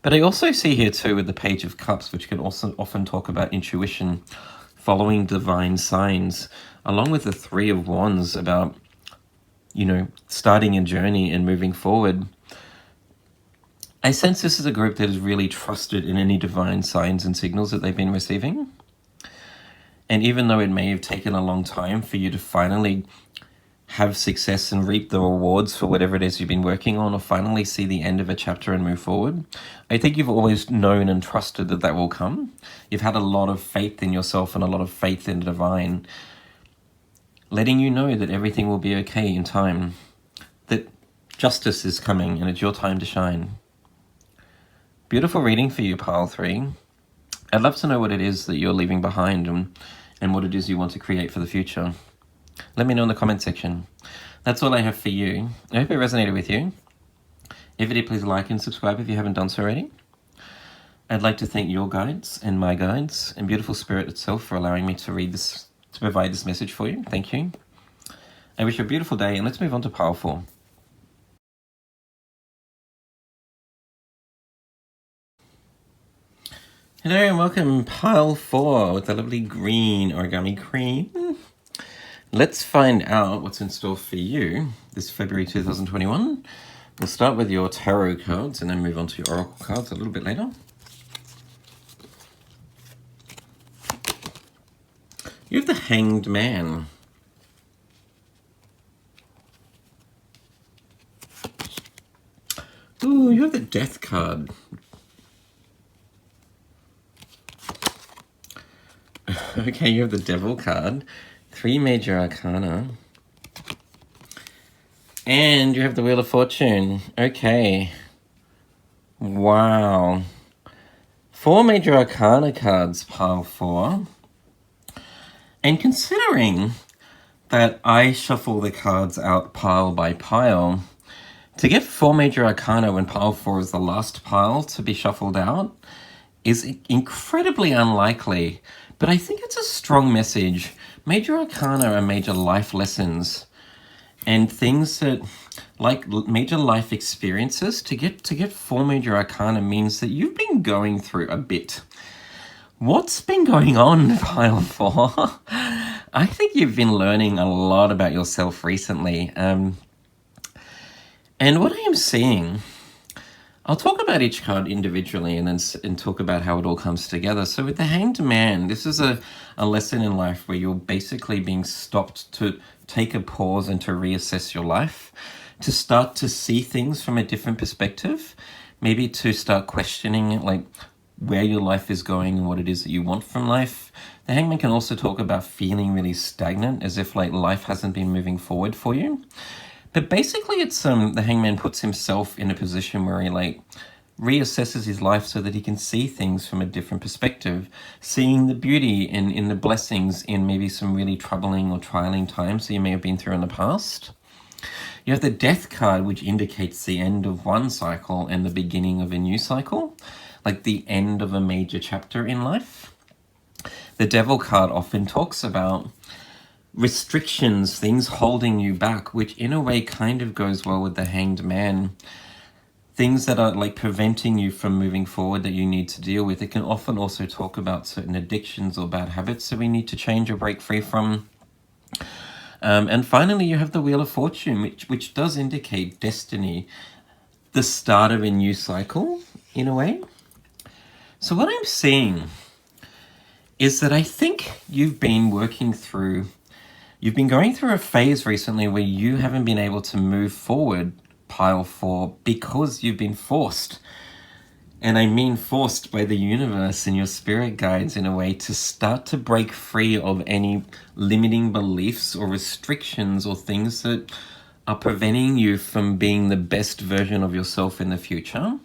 But I also see here too with the Page of Cups, which can also often talk about intuition, following divine signs, along with the Three of Wands about, starting a journey and moving forward. I sense this is a group that is really trusted in any divine signs and signals that they've been receiving. And even though it may have taken a long time for you to finally have success and reap the rewards for whatever it is you've been working on, or finally see the end of a chapter and move forward, I think you've always known and trusted that that will come. You've had a lot of faith in yourself and a lot of faith in the divine, letting you know that everything will be okay in time, that justice is coming and it's your time to shine. Beautiful reading for you, pile 3. I'd love to know what it is that you're leaving behind and what it is you want to create for the future. Let me know in the comment section. That's all I have for you. I hope it resonated with you. If it did, please like and subscribe if you haven't done so already. I'd like to thank your guides and my guides and beautiful spirit itself for allowing me to read this, to provide this message for you. Thank you. I wish you a beautiful day, and let's move on to pile 4. Hello and welcome, pile 4 with the lovely green origami cream. Let's find out what's in store for you this February 2021. We'll start with your tarot cards and then move on to your oracle cards a little bit later. You have the Hanged Man. Ooh, you have the Death card. Okay, you have the Devil card. 3 major arcana. And you have the Wheel of Fortune. Okay. Wow. 4 major arcana cards, pile 4. And considering that I shuffle the cards out pile by pile, to get 4 major arcana when pile 4 is the last pile to be shuffled out is incredibly unlikely, but I think it's a strong message. Major arcana are major life lessons and things that, like major life experiences. To get 4 major arcana means that you've been going through a bit. What's been going on, pile 4? I think you've been learning a lot about yourself recently. And what I am seeing, I'll talk about each card individually and then talk about how it all comes together. So with the Hanged Man, this is a lesson in life where you're basically being stopped to take a pause and to reassess your life, to start to see things from a different perspective, maybe to start questioning like where your life is going and what it is that you want from life. The Hangman can also talk about feeling really stagnant, as if like life hasn't been moving forward for you. But basically it's the Hangman puts himself in a position where he like reassesses his life so that he can see things from a different perspective, seeing the beauty in the blessings in maybe some really troubling or trialing times that you may have been through in the past. You have the Death card, which indicates the end of one cycle and the beginning of a new cycle, like the end of a major chapter in life. The Devil card often talks about restrictions, things holding you back, which in a way kind of goes well with the Hanged Man. Things that are like preventing you from moving forward that you need to deal with. It can often also talk about certain addictions or bad habits that we need to change or break free from. And finally, you have the Wheel of Fortune, which does indicate destiny, the start of a new cycle, in a way. So what I'm seeing is that I think you've been going through a phase recently where you haven't been able to move forward, pile 4, because you've been forced. And I mean forced by the universe and your spirit guides in a way to start to break free of any limiting beliefs or restrictions or things that are preventing you from being the best version of yourself in the future.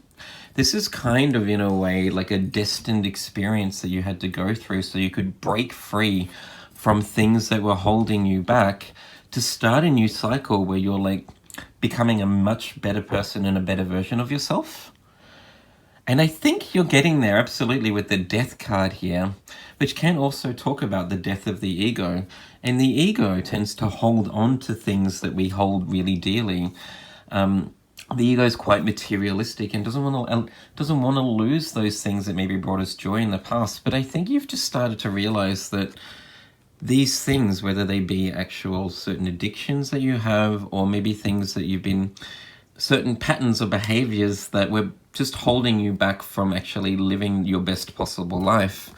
This is kind of, in a way, like a destined experience that you had to go through so you could break free from things that were holding you back to start a new cycle where you're like becoming a much better person and a better version of yourself. And I think you're getting there absolutely with the Death card here, which can also talk about the death of the ego. And the ego tends to hold on to things that we hold really dearly. The ego is quite materialistic and doesn't want to lose those things that maybe brought us joy in the past. But I think you've just started to realize that these things, whether they be actual certain addictions that you have, or maybe things that you've been, certain patterns or behaviors that were just holding you back from actually living your best possible life.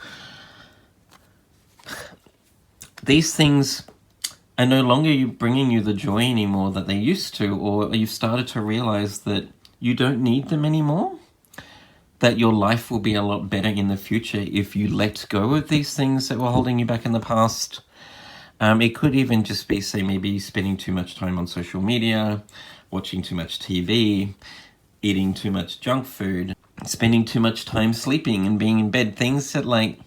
these things are no longer bringing you the joy anymore that they used to, or you've started to realize that you don't need them anymore, that your life will be a lot better in the future if you let go of these things that were holding you back in the past. It could even just be, say, maybe spending too much time on social media, watching too much TV, eating too much junk food, spending too much time sleeping and being in bed, things that like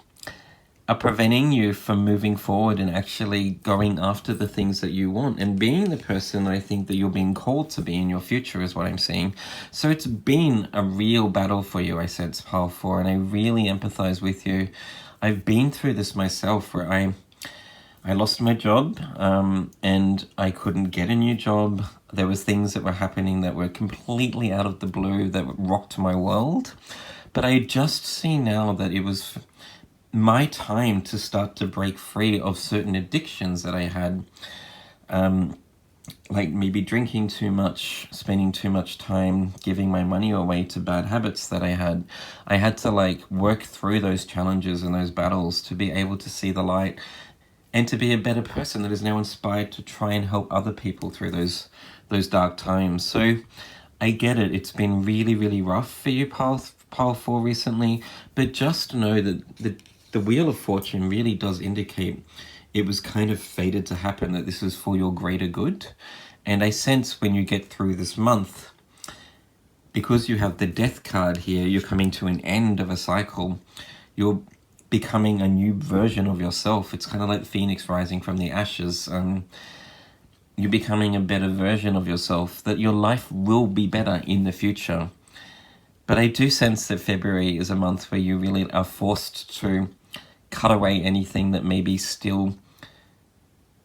are preventing you from moving forward and actually going after the things that you want and being the person I think that you're being called to be in your future is what I'm seeing. So it's been a real battle for you, I sense, Pile 4, and I really empathize with you. I've been through this myself where I lost my job and I couldn't get a new job. There was things that were happening that were completely out of the blue that rocked my world. But I just see now that it was my time to start to break free of certain addictions that I had, like maybe drinking too much, spending too much time, giving my money away to bad habits that I had. I had to like work through those challenges and those battles to be able to see the light and to be a better person that is now inspired to try and help other people through those dark times. So I get it. It's been really, really rough for you, Pile 4, recently, but just know that the Wheel of Fortune really does indicate it was kind of fated to happen, that this is for your greater good. And I sense when you get through this month, because you have the Death card here, you're coming to an end of a cycle. You're becoming a new version of yourself. It's kind of like Phoenix rising from the ashes. You're becoming a better version of yourself, that your life will be better in the future. But I do sense that February is a month where you really are forced to cut away anything that maybe still,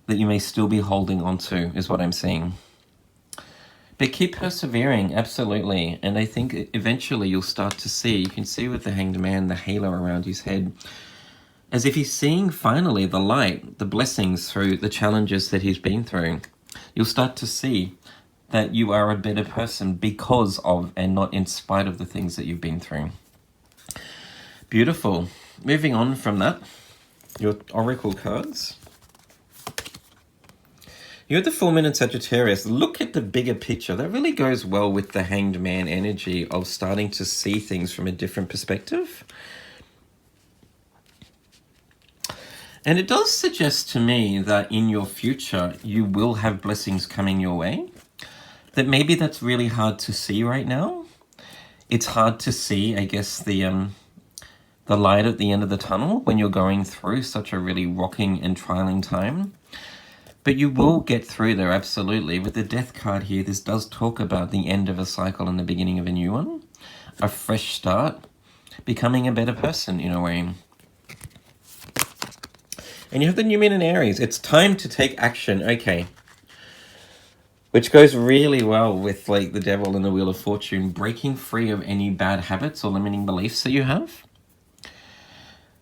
that you may still be holding on to, is what I'm seeing. But keep persevering, absolutely. And I think eventually you'll start to see, you can see with the Hanged Man, the halo around his head, as if he's seeing finally the light, the blessings through the challenges that he's been through. You'll start to see that you are a better person because of and not in spite of the things that you've been through. Beautiful. Moving on from that, your oracle cards. You're the full moon in Sagittarius. Look at the bigger picture. That really goes well with the Hanged Man energy of starting to see things from a different perspective. And it does suggest to me that in your future, you will have blessings coming your way. That maybe that's really hard to see right now. It's hard to see, I guess, the light at the end of the tunnel when you're going through such a really rocking and trialing time. But you will get through there, absolutely. With the Death card here, this does talk about the end of a cycle and the beginning of a new one. A fresh start, becoming a better person in a way. And you have the New Moon in Aries. It's time to take action. Okay. Which goes really well with like the Devil and the Wheel of Fortune, breaking free of any bad habits or limiting beliefs that you have.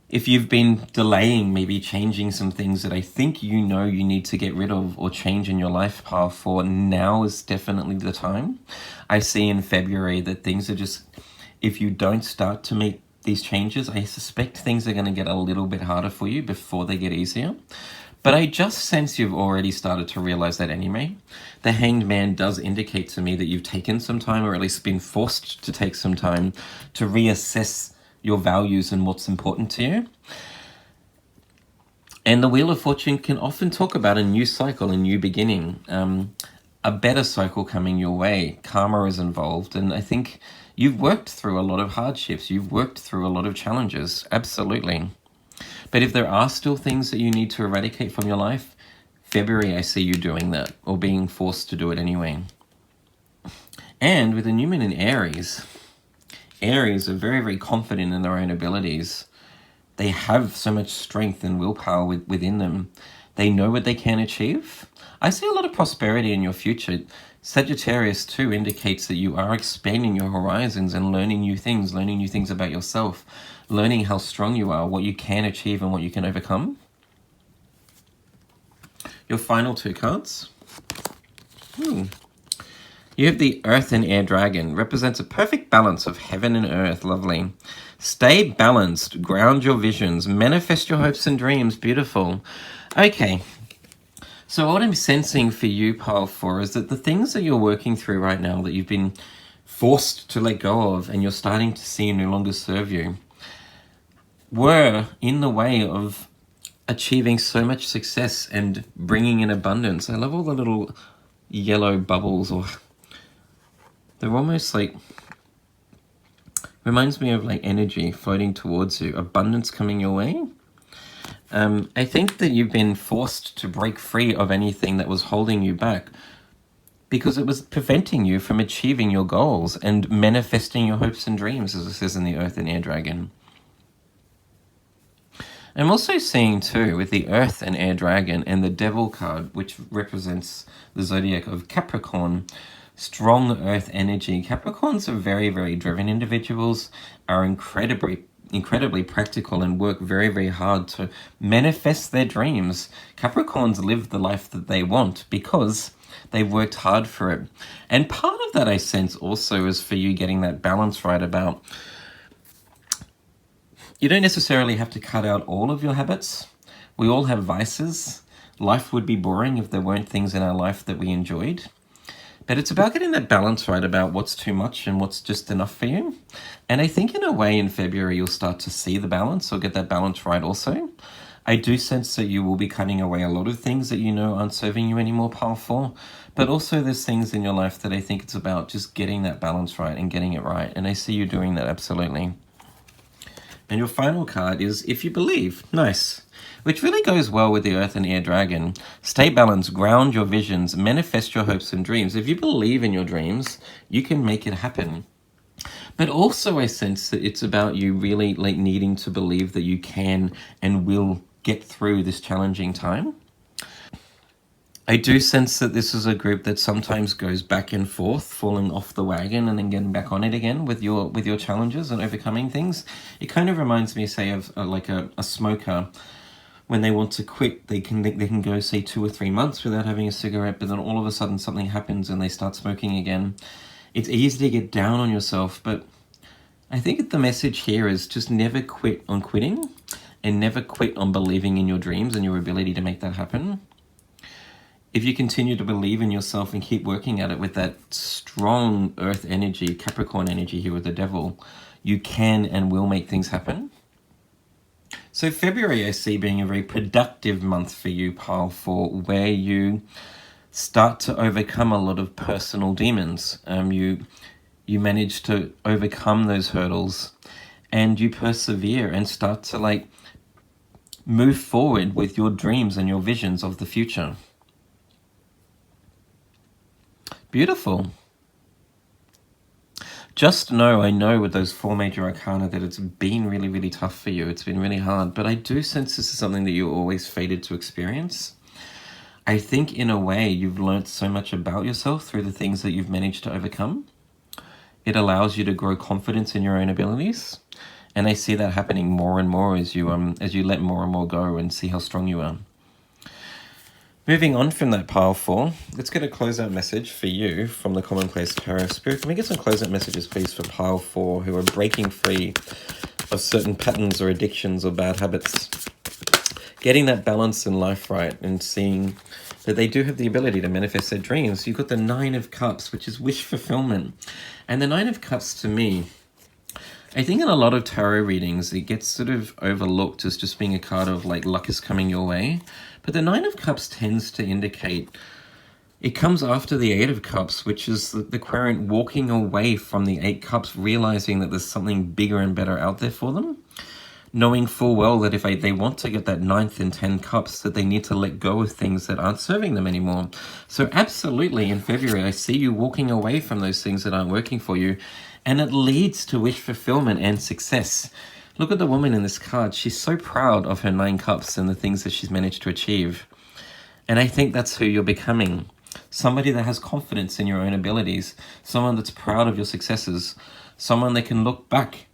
If you've been delaying, maybe changing some things that I think you know you need to get rid of or change in your life path for, now is definitely the time. I see in February that things are just, if you don't start to make these changes, I suspect things are going to get a little bit harder for you before they get easier. But I just sense you've already started to realize that anyway. The Hanged Man does indicate to me that you've taken some time, or at least been forced to take some time, to reassess your values and what's important to you. And the Wheel of Fortune can often talk about a new cycle, a new beginning, a better cycle coming your way. Karma is involved, and I think you've worked through a lot of hardships. You've worked through a lot of challenges, absolutely. But if there are still things that you need to eradicate from your life, February I see you doing that, or being forced to do it anyway. And with the New Moon in Aries, Aries are very, very confident in their own abilities. They have so much strength and willpower within them. They know what they can achieve. I see a lot of prosperity in your future. Sagittarius too indicates that you are expanding your horizons and learning new things about yourself, learning how strong you are, what you can achieve and what you can overcome. Your final two cards. You have the Earth and Air Dragon. Represents a perfect balance of heaven and earth. Lovely. Stay balanced. Ground your visions. Manifest your hopes and dreams. Beautiful. Okay. So what I'm sensing for you, Pile 4, is that the things that you're working through right now that you've been forced to let go of and you're starting to see no longer serve you were in the way of achieving so much success and bringing in abundance. I love all the little yellow bubbles, or they're almost like, reminds me of like energy floating towards you, abundance coming your way. I think that you've been forced to break free of anything that was holding you back because it was preventing you from achieving your goals and manifesting your hopes and dreams, as it says in the Earth and Air Dragon. I'm also seeing too, with the Earth and Air Dragon and the Devil card, which represents the zodiac of Capricorn, strong earth energy. Capricorns are very, very driven individuals, are incredibly practical and work very, very hard to manifest their dreams. Capricorns live the life that they want because they've worked hard for it. And part of that, I sense also, is for you getting that balance right about, you don't necessarily have to cut out all of your habits. We all have vices. Life would be boring if there weren't things in our life that we enjoyed. But it's about getting that balance right about what's too much and what's just enough for you. And I think in a way in February you'll start to see the balance or get that balance right also. I do sense that you will be cutting away a lot of things that you know aren't serving you anymore, Pile 4. But also there's things in your life that I think it's about just getting that balance right and getting it right. And I see you doing that absolutely. And your final card is If You Believe. Nice. Which really goes well with the Earth and Air Dragon. Stay balanced, ground your visions, manifest your hopes and dreams. If you believe in your dreams, you can make it happen. But also I sense that it's about you really like needing to believe that you can and will get through this challenging time. I do sense that this is a group that sometimes goes back and forth, falling off the wagon and then getting back on it again with your challenges and overcoming things. It kind of reminds me, say, of like a smoker. When they want to quit, they can go, say, 2 or 3 months without having a cigarette, but then all of a sudden something happens and they start smoking again. It's easy to get down on yourself, but I think the message here is just never quit on quitting and never quit on believing in your dreams and your ability to make that happen. If you continue to believe in yourself and keep working at it with that strong earth energy, Capricorn energy here with the Devil, you can and will make things happen. So February I see being a very productive month for you, Pile 4, where you start to overcome a lot of personal demons. You manage to overcome those hurdles and you persevere and start to like move forward with your dreams and your visions of the future. Beautiful. Just know, I know with those 4 major arcana that it's been really, really tough for you. It's been really hard, but I do sense this is something that you always fated to experience. I think in a way you've learned so much about yourself through the things that you've managed to overcome. It allows you to grow confidence in your own abilities. And I see that happening more and more as you let more and more go and see how strong you are. Moving on from that, Pile 4, let's get a closeout message for you from the Commonplace Tarot. Spirit, can we get some closeout messages, please, for Pile 4 who are breaking free of certain patterns or addictions or bad habits? Getting that balance in life right and seeing that they do have the ability to manifest their dreams. You've got the 9 of Cups, which is wish fulfillment. And the 9 of Cups, to me, I think in a lot of tarot readings, it gets sort of overlooked as just being a card of like luck is coming your way. But the 9 of Cups tends to indicate, it comes after the 8 of Cups, which is the querent walking away from the 8 Cups, realizing that there's something bigger and better out there for them. Knowing full well that if they want to get that 9th and 10 Cups, that they need to let go of things that aren't serving them anymore. So absolutely in February, I see you walking away from those things that aren't working for you. And it leads to wish fulfillment and success. Look at the woman in this card. She's so proud of her 9 Cups and the things that she's managed to achieve. And I think that's who you're becoming. Somebody that has confidence in your own abilities. Someone that's proud of your successes. Someone that can look back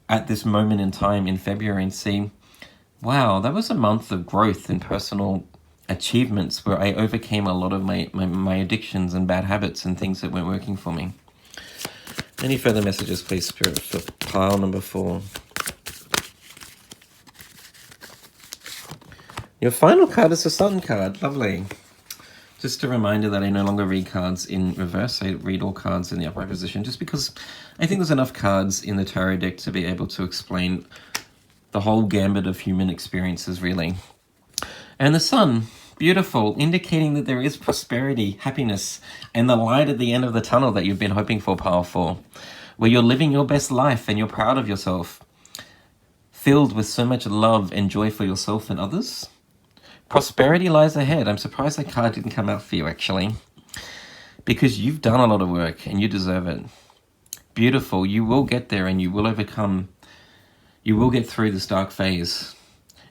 at this moment in time in February and see, wow, that was a month of growth and personal achievements where I overcame a lot of my addictions and bad habits and things that weren't working for me. Any further messages, please, Spirit, for pile number 4? Your final card is the Sun card. Lovely. Just a reminder that I no longer read cards in reverse. I read all cards in the upright position, just because I think there's enough cards in the tarot deck to be able to explain the whole gambit of human experiences, really. And the Sun, beautiful, indicating that there is prosperity, happiness, and the light at the end of the tunnel that you've been hoping for, pile 4, where you're living your best life and you're proud of yourself, filled with so much love and joy for yourself and others. Prosperity lies ahead. I'm surprised that card didn't come out for you, actually, because you've done a lot of work and you deserve it. Beautiful. You will get there and you will overcome. You will get through this dark phase.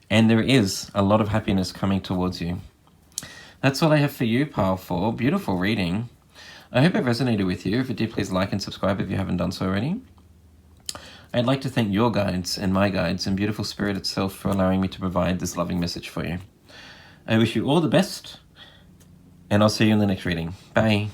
And there is a lot of happiness coming towards you. That's all I have for you, pile 4. Beautiful reading. I hope it resonated with you. If it did, please like and subscribe if you haven't done so already. I'd like to thank your guides and my guides and beautiful Spirit itself for allowing me to provide this loving message for you. I wish you all the best, and I'll see you in the next reading. Bye.